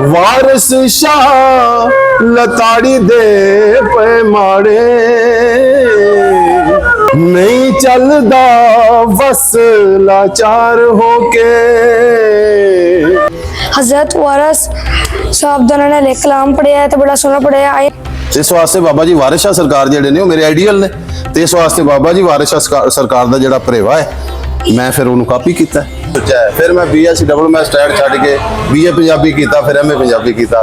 वारिस शाह लताड़ी दे पे माड़े नहीं चलदा बस लाचार होके। हजरत वारिस साहब दा ने कलाम पढ़िया है तो बड़ा सोहना पढ़िया है। इस वास्ते बाबा जी वारिस शाह सरकार जिहड़े ने मेरे आइडियल ने, ते इस वास्ते बाबा जी वारिस शाह सरकार दा जिहड़ा भरेवा है मैं फिर उन्होंने कापी किया। फिर मैं BSc डबल मैं स्टैंड छड्ड के BA पंजाबी किया, फिर MA पंजाबी किया।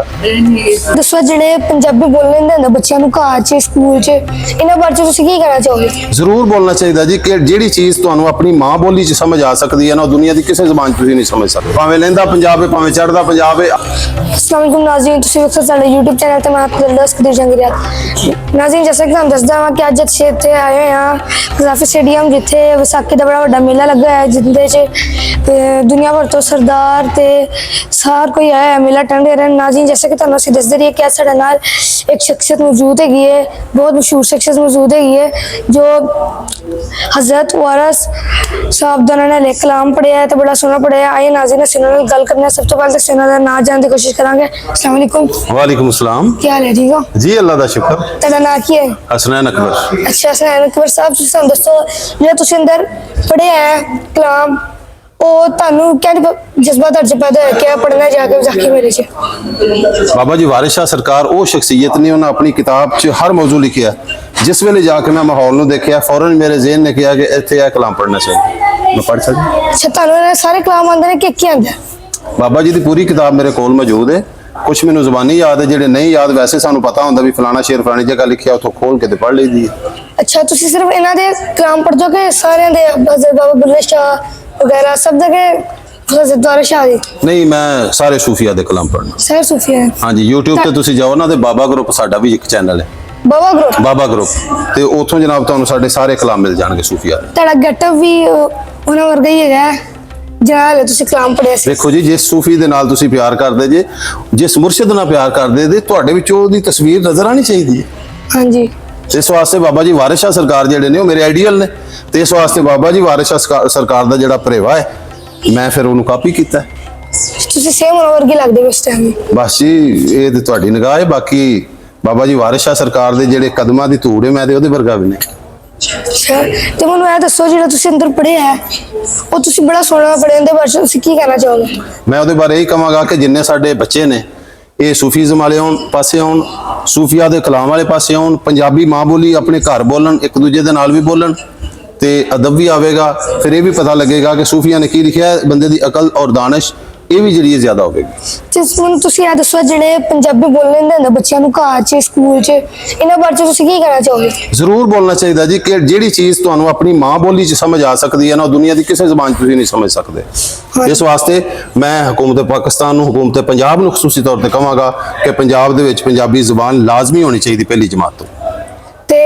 दसो जिहड़े पंजाबी बोलने देंदे बच्चों नूं घर च स्कूल च इन्हां बारे च तुसीं की कहना चाहोगे? जरूर बोलना चाहिए जी कि जिहड़ी चीज़ तुहानूं अपनी माँ बोली च समझ आ सकती है ना, दुनिया की किसी जबान तुसीं नहीं समझ सकते, भावें लहिंदा पंजाब है भावें चढ़दा पंजाब है। अस्सलाम वालेकुम नाज़रीन, तुसीं वक्त साडे YouTube चैनल ते मैं आपका दर्द कदीर जंगीरात। नाज़रीन जैसा कि हम दसदा हां कि अज असीं इत्थे आए होए हां कज़ाफी स्टेडियम जिथे विसाखी का बड़ा वड्डा मेला लगा है, जिंदे च दुनिया भर तो सरदार ते सार कोई आया है मेला अटेंड कर रहे हैं। नाज़रीन जैसे कि तुहानूं असीं दसदे रहिए कि साडे नाल एक शख्सियत मौजूद है, बहुत मशहूर शख्सियत मौजूद है जो हजरत वारिस साहब दा ने कलाम पढ़िया है तो बड़ा सोहना पढ़िया। आइए नाज़रीन असीं उन्हां नाल गल करने, सब तो पहले तो उन्हां दा नाम जानने की कोशिश करांगे। अस्सलाम वालेकुम। वालेकुम अस्सलाम। क्या हाल है? ठीक हो जी, अल्लाह दा शुक्र। तुहाडा नाम की है? हसनैन अकबर। अच्छा हसनैन अकबर साहब, तुसीं सानूं दसो जो तुसीं अंदर पढ़िया है कलाम ਉਹ ਤੁਹਾਨੂੰ ਕਿਹੜਾ ਜਜ਼ਬਾ ਤੁਹਾਡੇ ਚ ਪੈਦਾ ਹੋਇਆ ਕਿ ਪੜ੍ਹਨਾ ਜਾ ਕੇ ਵਿਸਾਖੀ ਮੇਲੇ ਚ? बाबा जी वारिस शाह सरकार वो शख्सियत ने उन्हें अपनी किताब च हर मौजू लिखिया, जिस वेले जाके मैं माहौल नूं देखिया फौरन मेरे ज़हन ने किया कि इत्थे यह कलाम पढ़ना चाहिए, मैं पढ़ सकदा। अच्छा ਤੁਹਾਨੂੰ ਇਹ ਸਾਰੇ ਕਲਾਮ ਆਉਂਦੇ ਨੇ ਕਿ ਕੀ ਆਉਂਦਾ? बाबा जी की पूरी किताब मेरे कोल मौजूद है, कुछ मैनू ज़बानी याद है, जिहड़े नहीं याद वैसे सानू पता होंदा भी फलाना शेर फलानी जगह लिखिया उथों खोल के ते पढ़ लईदी है। अच्छा ਤੁਸੀਂ ਸਿਰਫ ਇਹਨਾਂ ਦੇ ਕਲਾਮ ਪੜ੍ਹਦੇ ਹੋ ਕਿ ਸਾਰਿਆਂ ਦੇ ਹਜ਼ਰਤ ਬਾਬਾ ਬੁੱਲੇ ਸ਼ਾਹ वगैरह सब जगह हज़रत वारिस शाह दी? नहीं, मैं सारे सूफिया दे कलाम पढ़ना। सारे सूफिया है? हाँ जी, YouTube ते तुसीं जाओ ना ते बाबा ग्रुप साडा भी एक चैनल है, बाबा ग्रुप ते उथों जनाब तुहानूं साडे सारे कलाम मिल जाणगे सूफिया दे। ਤੁਹਾਡਾ ਗੈਟਅਪ ਵੀ ਉਹਨਾਂ ਵਰਗਾ ਹੀ ਹੈਗਾ ਜਿਹੜਾ ਤੁਸੀਂ ਕਲਾਮ ਪੜ੍ਹਿਆ ਸੀ। देखो जी, जिस सूफी दे नाल तुसीं प्यार करदे जे, जिस मुर्शिद नाल प्यार करदे जे, तुहाडे विच ओहदी तस्वीर नज़र आनी चाहिए। हाँ जी। इस वास्ते बाबा जी वारिस शाह सरकार जिहड़े ने मेरे आइडियल ने, ते इस वास्ते बाबा जी वारिस शाह सरकार दा जिहड़ा भरेवा है मैं फिर उन्होंने कापी किया। ਤੁਸੀਂ ਸੇਮ ਉਹਨਾਂ ਵਰਗੇ ਲੱਗਦੇ ਹੋ ਇਸ ਟਾਈਮ। बस जी ये ते तुहाडी निगाह है, बाकी बाबा जी वारिस शाह सरकार दे जिहड़े कदमां दी धूड़ है मैं ते ओहदे वर्गा भी नहीं। अच्छा ਤੇ ਮੈਨੂੰ ਇਹ ਦੱਸੋ ਜਿਹੜਾ ਤੁਸੀਂ ਅੰਦਰ ਪੜ੍ਹਿਆ ਹੈ ਉਹ ਤੁਸੀਂ ਬੜਾ ਸੋਹਣਾ ਪੜ੍ਹਿਆ, ਇਹਦੇ ਬਾਰੇ ਤੁਸੀਂ ਕੀ ਕਹਿਣਾ ਚਾਹੋਗੇ? मैं ਉਹਦੇ ਬਾਰੇ ਇਹ ਕਹਾਂਗਾ ਕਿ ਜਿੰਨੇ ਸਾਡੇ ਬੱਚੇ ਨੇ ਇਹ सूफीज़म वाले पासे आउण, सूफिया दे कलाम वाले पासे आउण, पंजाबी माँ बोली अपने घर बोलन, एक दूजे दे नाल भी बोलन ते अदब भी आवेगा, फिर ये भी पता लगेगा कि सूफिया ने की लिखा है, बंदे दी अकल और दानिश ये भी जी ज़्यादा होगी। ਤੇ ਹੁਣ ਤੁਸੀਂ ਇਹ ਦੱਸੋ ਜਿਹੜੇ ਪੰਜਾਬੀ ਬੋਲਣੇ ਦਿੰਦੇ ਬੱਚਿਆਂ ਨੂੰ ਘਰ 'ਚ ਸਕੂਲ 'ਚ ਇਹਨਾਂ ਬਾਰੇ 'ਚ ਤੁਸੀਂ ਕੀ ਕਹਿਣਾ ਚਾਹੋਗੇ? ਜ਼ਰੂਰ बोलना चाहिए जी कि जिहड़ी चीज़ तुहानूं अपनी माँ बोली च समझ आ सकती है ना, दुनिया की किसी जबान तुसीं नहीं समझ सकते। इस वास्ते मैं हुकूमत पाकिस्तान नूं, हुकूमत पंजाब नूं खसूसी तौर पर कहांगा कि पंजाब दे विच पंजाबी जबान लाजमी होनी चाहिए पहली जमात तो। ਤੇ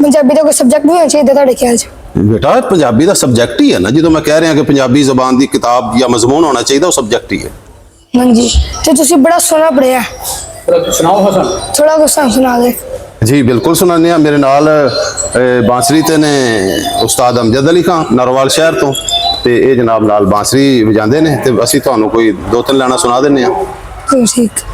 ਪੰਜਾਬੀ ਦਾ ਕੋਈ ਸਬਜੈਕਟ ਵੀ ਹੋਣਾ ਚਾਹੀਦਾ ਤੁਹਾਡੇ ਖਿਆਲ 'ਚ? बेटा पंजाबी का सब्जैक्ट ही है ना, जो मैं कह रहा कि पंजाबी जबान की किताब या मजमून होना चाहिए, वो सब्जैक्ट ही है। हाँ जी, तो तुसी बड़ा सोहना पढ़िया, सुनाओ हसन, थोड़ा कुछ सुना दे। जी बिल्कुल सुनाने। मेरे नाल बांसरी ते ने उस्ताद अमजद अली खान नारोवाल शहर तो, ते ये जनाब नाल बांसरी वजांदे ने, ते असीं तुहानूं कोई 2-3 लाइनां सुना दिंदे हां। ठीक।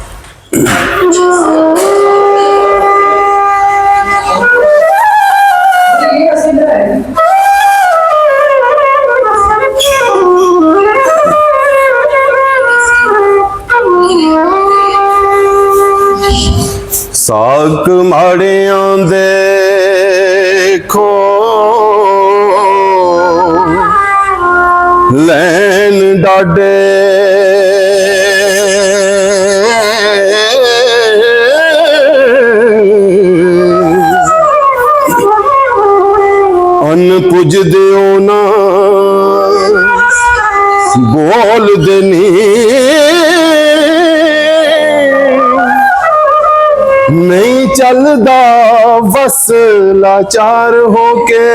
साग माड़ियां देखो लैन डाडे अन पुज दियो ना बोल देनी नहीं चलदा बस लाचार होके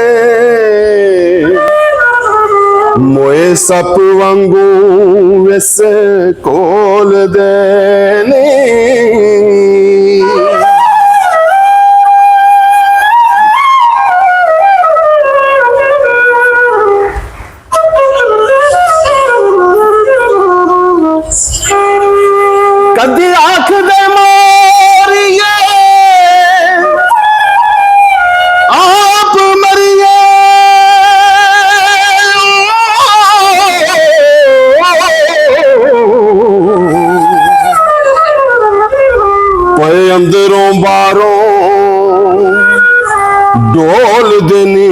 मोए सप वांगू विस कोल देने ਕਦੀ ਆਖਦੇ ਮੋਰੀਏ ਆਪ ਮਰੀਏ, ਪਏ ਅੰਦਰੋਂ ਬਾਹਰੋਂ ਢੋਲ ਦੇਨੀ,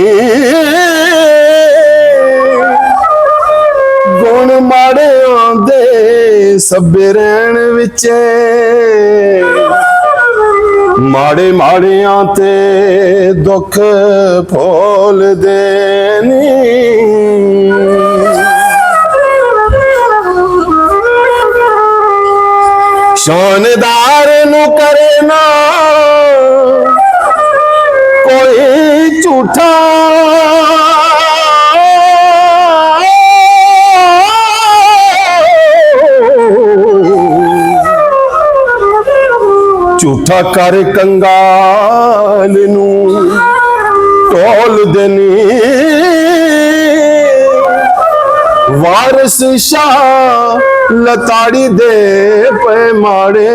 ਗੁਣ ਮਾੜਿਆਂ ਦੇ ਸਭੇ ਰਹਿਣ ਵਿੱਚ, ਮਾੜੇ ਮਾੜਿਆਂ ਤੇ ਦੁੱਖ ਫੋਲ ਦੇਨੀ। ਸ਼ਾਨਦਾਰ ਨੂੰ ਕਰੇ ਨਾ ਕੋਈ ਝੂਠਾ, ਝੂਠਾ ਕਰ ਕੰਗਾਲ ਨੂੰ ਢੋਲ ਦੇਨੀ, ਵਾਰਿਸ ਸ਼ਾਹ ਲਤਾੜੀ ਦੇ ਪਏ ਮਾੜੇ,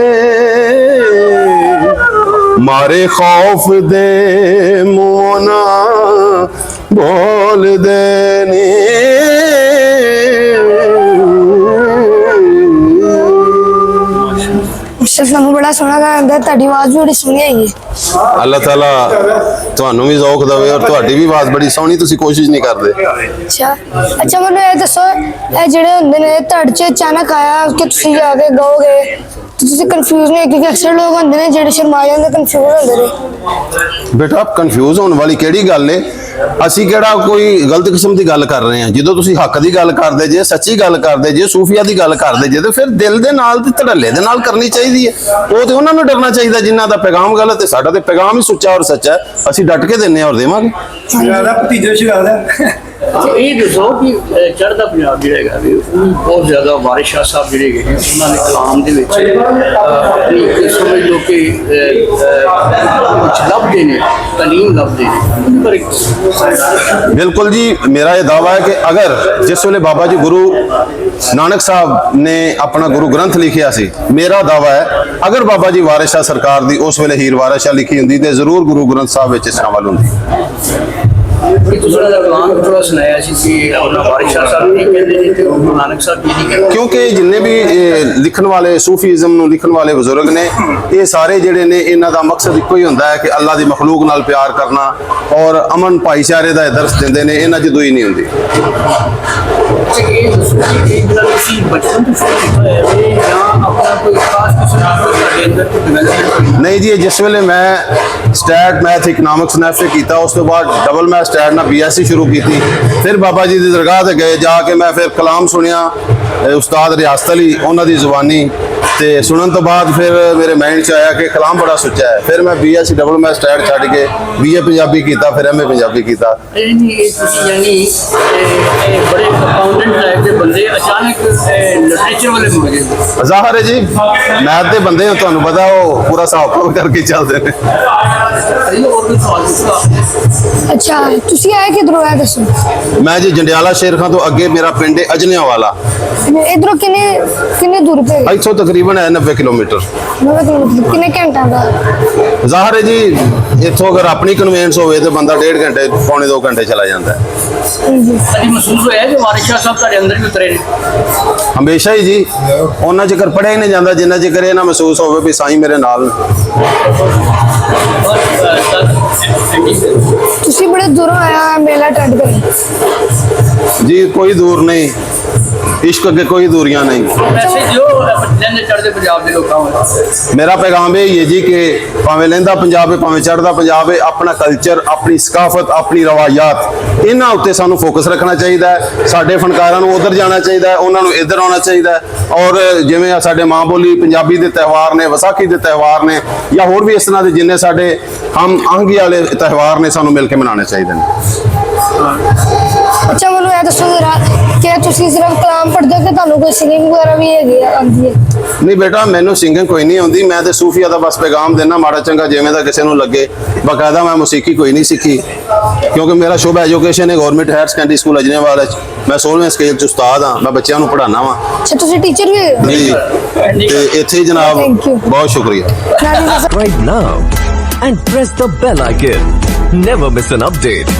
ਮਾਰੇ ਖੌਫ ਦੇ ਮੂੰਹ ਨਾ ਬੋਲ ਦੇਨੀ। ਸਾਨੂੰ ਬੜਾ ਸੋਹਣਾ ਗਾਉਂਦਾ, ਤੁਹਾਡੀ ਆਵਾਜ਼ ਵੀ ਬੜੀ ਸੋਹਣੀ ਹੈਗੀ। ਅੱਲਾਹ ਤਾਲਾ ਤੁਹਾਨੂੰ ਵੀ ਜ਼ੌਕ ਦੇਵੇ, ਔਰ ਤੁਹਾਡੀ ਵੀ ਆਵਾਜ਼ ਬੜੀ ਸੋਹਣੀ, ਤੁਸੀਂ ਕੋਸ਼ਿਸ਼ ਨਹੀਂ ਕਰਦੇ। ਅੱਛਾ ਮੈਨੂੰ ਇਹ ਦੱਸੋ, ਇਹ ਜਿਹੜੇ ਹੁੰਦੇ ਨੇ ਤੁਹਾਡੇ 'ਚ ਅਚਾਨਕ ਆਇਆ ਕਿ ਤੁਸੀਂ ਜਾ ਕੇ ਗਾਓਗੇ, ਤੁਸੀਂ ਕਨਫਿਊਜ਼ ਨਹੀਂ, ਕਿਉਂਕਿ ਅਕਸਰ ਲੋਕ ਹੁੰਦੇ ਨੇ ਜਿਹੜੇ ਸ਼ਰਮਾ ਜਾਂਦੇ, ਕਨਫਿਊਜ਼ ਹੁੰਦੇ ਨੇ। ਬੇਟਾ ਕਨਫਿਊਜ਼ ਹੋਣ ਵਾਲੀ ਕਿਹੜੀ ਗੱਲ ਏ? ਅਸੀਂ ਕਿਹੜਾ ਕੋਈ ਗਲਤ ਕਿਸਮ ਦੀ ਗੱਲ ਕਰ ਰਹੇ ਹਾਂ? ਜਦੋਂ ਤੁਸੀਂ ਹੱਕ ਦੀ ਗੱਲ ਕਰਦੇ ਜੇ, ਸੱਚੀ ਗੱਲ ਕਰਦੇ ਜੇ, ਸੂਫੀਆ ਦੀ ਗੱਲ ਕਰਦੇ ਜੇ, ਤੇ ਫਿਰ ਦਿਲ ਦੇ ਨਾਲ ਤੇ ਧੜੱਲੇ ਦੇ ਨਾਲ ਕਰਨੀ ਚਾਹੀਦੀ ਹੈ। ਉਹ ਤੇ ਉਹਨਾਂ ਨੂੰ ਡਰਨਾ ਚਾਹੀਦਾ ਜਿਨ੍ਹਾਂ ਦਾ ਪੈਗਾਮ ਗਲਤ ਹੈ। ਸਾਡਾ ਤੇ ਪੈਗਾਮ ਹੀ ਸੁੱਚਾ ਔਰ ਸੱਚਾ ਹੈ, ਅਸੀਂ ਡਟ ਕੇ ਦਿੰਨੇ ਔਰ ਦੇਵਾਂਗੇ। ਭਤੀਜੇ ਸ਼ਿਕਾਇਤ ਇਹ ਦੱਸੋ ਕਿ ਚੜ੍ਹਦਾ ਪੰਜਾਬ ਜਿਹੜਾ ਹੈਗਾ ਵੀ ਉਹ ਬਹੁਤ ਜ਼ਿਆਦਾ ਵਾਰਿਸ ਸ਼ਾਹ ਸਾਹਿਬ ਜਿਹੜੇ ਹੈਗੇ ਨੇ, ਉਹਨਾਂ ਨੇ ਕਲਾਮ ਦੇ ਵਿੱਚ ਆਪਣੀ ਸਮਝ ਲਓ ਕਿ ਕੁਝ ਲੱਭਦੇ ਨੇ, ਤਾਲੀਮ ਲੱਭਦੇ ਨੇ। ਪਰ ਬਿਲਕੁਲ ਜੀ, ਮੇਰਾ ਇਹ ਦਾਵਾ ਹੈ ਕਿ ਅਗਰ ਜਿਸ ਵੇਲੇ ਬਾਬਾ ਜੀ ਗੁਰੂ ਨਾਨਕ ਸਾਹਿਬ ਨੇ ਆਪਣਾ ਗੁਰੂ ਗ੍ਰੰਥ ਲਿਖਿਆ ਸੀ, ਮੇਰਾ ਦਾਵਾ ਹੈ ਅਗਰ ਬਾਬਾ ਜੀ ਵਾਰਿਸ ਸ਼ਾਹ ਸਰਕਾਰ ਦੀ ਉਸ ਵੇਲੇ ਹੀਰ ਵਾਰਿਸ ਸ਼ਾਹ ਲਿਖੀ ਹੁੰਦੀ ਤੇ ਜ਼ਰੂਰ ਗੁਰੂ ਗ੍ਰੰਥ ਸਾਹਿਬ ਵਿੱਚ ਸ਼ਾਮਲ ਹੁੰਦੀ। ਤੁਸੀਂ ਉਹਦਾ ਕਲਾਮ ਥੋੜਾ ਸੁਣਾਇਆ ਸੀ ਕਿ ਉਹਨਾਂ ਵਾਰਿਸ ਸ਼ਾਹ ਸਾਹਿਬ ਕੀ ਕਹਿੰਦੇ ਨੇ ਤੇ ਗੁਰੂ ਨਾਨਕ ਸਾਹਿਬ ਕੀ ਨਹੀਂ ਕਹਿੰਦੇ, ਕਿਉਂਕਿ ਜਿੰਨੇ ਵੀ ਲਿਖਣ ਵਾਲੇ ਸੂਫੀਜ਼ਮ ਨੂੰ ਲਿਖਣ ਵਾਲੇ ਬਜ਼ੁਰਗ ਨੇ, ਇਹ ਸਾਰੇ ਜਿਹੜੇ ਨੇ ਇਹਨਾਂ ਦਾ ਮਕਸਦ ਇੱਕੋ ਹੀ ਹੁੰਦਾ ਹੈ ਕਿ ਅੱਲਾਹ ਦੀ ਮਖਲੂਕ ਨਾਲ ਪਿਆਰ ਕਰਨਾ ਔਰ ਅਮਨ ਭਾਈਚਾਰੇ ਦਾ ਦਰਸ ਦਿੰਦੇ ਨੇ। ਇਹਨਾਂ 'ਚ ਦੋਈ ਨਹੀਂ ਹੁੰਦੀ। ਇਹ ਦੱਸੋ ਕਿ ਜਿਹੜਾ ਤੁਸੀਂ ਬਚਪਨ ਤੋਂ ਸ਼ੁਰੂ ਕੀਤਾ ਹੈ ਇਹ ਜਾਂ ਆਪਣਾ ਕੋਈ ਖਾਸ ਕਿਸੇ ਨਾਲ ਤੁਹਾਡੇ ਅੰਦਰ ਕੋਈ ਡਿਵੈਲਪਮੈਂਟ? ਨਹੀਂ ਜੀ, ਜਿਸ ਵੇਲੇ ਮੈਂ ਸਟੈਟ ਮੈਥ ਇਕਨੋਮਿਕਸ ਨੈਫੇ ਕੀਤਾ, ਉਸ ਤੋਂ ਬਾਅਦ ਡਬਲ ਮੈਂ ਸਟੈਟ ਨਾਲ BSc ਸ਼ੁਰੂ ਕੀਤੀ। ਫਿਰ ਬਾਬਾ ਜੀ ਦੀ ਦਰਗਾਹ ਤੇ ਗਏ, ਜਾ ਕੇ ਮੈਂ ਫਿਰ ਕਲਾਮ ਸੁਣਿਆ ਉਸਤਾਦ ਰਿਆਸਤ ਅਲੀ ਉਹਨਾਂ ਦੀ ਜ਼ੁਬਾਨੀ, ਤੇ ਸੁਣਨ ਤੋਂ ਬਾਅਦ ਫਿਰ ਮੇਰੇ ਮਾਈਂਡ 'ਚ ਆਇਆ ਕਿ ਕਲਾਮ ਬੜਾ ਸੁੱਚਾ ਹੈ। ਫਿਰ ਮੈਂ BSc ਡਬਲ ਮੈਂ ਸਟੈਟ ਛੱਡ ਕੇ BA ਪੰਜਾਬੀ ਕੀਤਾ, ਫਿਰ MA ਪੰਜਾਬੀ ਕੀਤਾ। ਇਹ ਤੁਸੀਂ ਯਾਨੀ ਇਹ ਬੜੇ ਅਕਾਊਂਟੈਂਟ ਟਾਈਪ ਦੇ ਬੰਦੇ ਅਚਾਨਕ ਲਿਟਰੇਚਰ ਵਾਲੇ ਹੋ ਗਏ। ਜ਼ਾਹਰ ਹੈ ਜੀ, ਮੈਥ ਦੇ ਬੰਦੇ ਹੋ, ਤੁਹਾਨੂੰ ਪਤਾ ਉਹ ਪੂਰਾ ਹਿਸਾਬ ਕਰਕੇ ਚੱਲਦੇ ਨੇ। ਹੋਰ ਕੋਈ ਸਵਾਲ ਪੁੱਛਦਾ? ਅੱਛਾ ਤੁਸੀਂ ਆਏ ਕਿਧਰੋਂ ਆ ਦੱਸੋ? ਮੈਂ ਜੀ ਜੰਡਿਆਲਾ ਸ਼ੇਰਖਾਂ ਤੋਂ ਅੱਗੇ ਮੇਰਾ ਪਿੰਡ ਹੈ ਅਜਨਿਆਂ ਵਾਲਾ। ਇਧਰੋਂ ਕਿੰਨੇ ਦੂਰ ਤੇ? ਇੱਥੋਂ ਤਕਰੀਬਨ ਹੈ 90 ਕਿਲੋਮੀਟਰ। 90 ਕਿਲੋਮੀਟਰ ਕਿੰਨੇ ਘੰਟਿਆਂ ਦਾ? ਜ਼ਾਹਰ ਹੈ ਜੀ, ਇੱਥੋਂ ਅਗਰ ਆਪਣੀ ਕਨਵੈਂਸ ਹੋਵੇ ਤਾਂ ਬੰਦਾ 1.5 ਘੰਟੇ ਪੌਣੇ 2 ਘੰਟੇ ਚਲਾ ਜਾਂਦਾ ਹੈ। ਕਦੀ ਮਹਿਸੂਸ ਹੋਇਆ ਕਿ ਵਾਰਿਸ ਸ਼ਾਹ ਸਾਹਿਬ ਤੁਹਾਡੇ ਅੰਦਰ ਵੀ ਉਤਰੇ ਨੇ? ਹਮੇਸ਼ਾ ਹੀ ਜੀ, ਉਹਨਾਂ ਚਿਕਰ ਪੜਿਆ ਹੀ ਨਹੀਂ ਜਾਂਦਾ ਜਿੰਨਾ ਚਿਕਰ ਇਹ ਨਾ ਮਹਿਸੂਸ ਹੋਵੇ ਵੀ ਸਾਈਂ ਮੇਰੇ ਨਾਲ। ਤੁਸੀਂ ਬੜੇ ਦੂਰੋਂ ਆਇਆ ਮੇਲਾ ਅਟੈਂਡ ਕਰਨ। ਜੀ ਕੋਈ ਦੂਰ ਨਹੀਂ, ਇਸ਼ਕ ਅੱਗੇ ਕੋਈ ਦੂਰੀਆਂ ਨਹੀਂ। ਮੈਸੇਜ ਜੋ ਲਹਿੰਦੇ ਚੜ੍ਹਦੇ ਪੰਜਾਬ ਦੇ ਲੋਕਾਂ ਨੂੰ ਮੇਰਾ ਪੈਗਾਮ ਇਹ ਹੀ ਹੈ ਜੀ ਕਿ ਭਾਵੇਂ ਲਹਿੰਦਾ ਪੰਜਾਬ ਹੈ ਭਾਵੇਂ ਚੜ੍ਹਦਾ ਪੰਜਾਬ ਹੈ, ਆਪਣਾ ਕਲਚਰ, ਆਪਣੀ ਸਕਾਫਤ, ਆਪਣੀ ਰਵਾਇਤ, ਇਹਨਾਂ ਉੱਤੇ ਸਾਨੂੰ ਫੋਕਸ ਰੱਖਣਾ ਚਾਹੀਦਾ ਹੈ। ਸਾਡੇ ਫਨਕਾਰਾਂ ਨੂੰ ਉਧਰ ਜਾਣਾ ਚਾਹੀਦਾ ਹੈ, ਉਹਨਾਂ ਨੂੰ ਇੱਧਰ ਆਉਣਾ ਚਾਹੀਦਾ ਹੈ। ਔਰ ਜਿਵੇਂ ਸਾਡੇ ਮਾਂ ਬੋਲੀ ਪੰਜਾਬੀ ਦੇ ਤਿਉਹਾਰ ਨੇ, ਵਿਸਾਖੀ ਦੇ ਤਿਉਹਾਰ ਨੇ, ਜਾਂ ਹੋਰ ਵੀ ਇਸ ਤਰ੍ਹਾਂ ਦੇ ਜਿੰਨੇ ਸਾਡੇ ਹਮ ਆਹੰਗੀ ਵਾਲੇ ਤਿਉਹਾਰ ਨੇ, ਸਾਨੂੰ ਮਿਲ ਕੇ ਮਨਾਉਣੇ ਚਾਹੀਦੇ ਨੇ। ਅੱਛਾ ਮੈਨੂੰ ਇਹ ਦੱਸੋ ਜ਼ਰਾ ਕਿ ਤੁਸੀਂ ਸਿਰਫ ਕਲਾਮ ਪੜ੍ਹਦੇ ਹੋ ਕਿ ਤੁਹਾਨੂੰ ਕੋਈ ਸਿੰਗਿੰਗ ਵਗੈਰਾ ਵੀ ਹੈਗੀ ਆਉਂਦੀ ਹੈ? ਨਹੀਂ ਬੇਟਾ, ਮੈਨੂੰ ਸਿੰਗਿੰਗ ਕੋਈ ਨਹੀਂ ਆਉਂਦੀ। ਮੈਂ ਤੇ ਸੂਫੀਆ ਦਾ ਬਸ ਪੈਗਾਮ ਦੇਣਾ, ਮਾੜਾ ਚੰਗਾ ਜਿਵੇਂ ਦਾ ਕਿਸੇ ਨੂੰ ਲੱਗੇ। ਬਾਕਾਇਦਾ ਮੈਂ ਮੌਸੀਕੀ ਕੋਈ ਨਹੀਂ ਸਿੱਖੀ, ਕਿਉਂਕਿ ਮੇਰਾ ਸ਼ੁਭ ਐਜੂਕੇਸ਼ਨ ਹੈ ਗਵਰਨਮੈਂਟ ਹਾਇਰ ਸੈਕੰਡਰੀ ਸਕੂਲ ਅਜਨੇਵਾਲ ਵਿੱਚ। ਮੈਂ 16ਵੇਂ ਸਕੇਲ 'ਚ ਉਸਤਾਦ ਹਾਂ, ਮੈਂ ਬੱਚਿਆਂ ਨੂੰ ਪੜ੍ਹਾਉਣਾ ਵਾਂ ਅੱਛਾ ਤੁਸੀਂ ਟੀਚਰ ਵੀ ਹੈਗੇ ਹੋ? ਜੀ। ਤੇ ਇੱਥੇ ਹੀ ਜਨਾਬ Thank you. ਬਹੁਤ ਸ਼ੁਕਰੀਆ। ਨਾਜ਼ਰੀਨ ਜੈਸਾ Right now and press the bell icon. Never miss an update.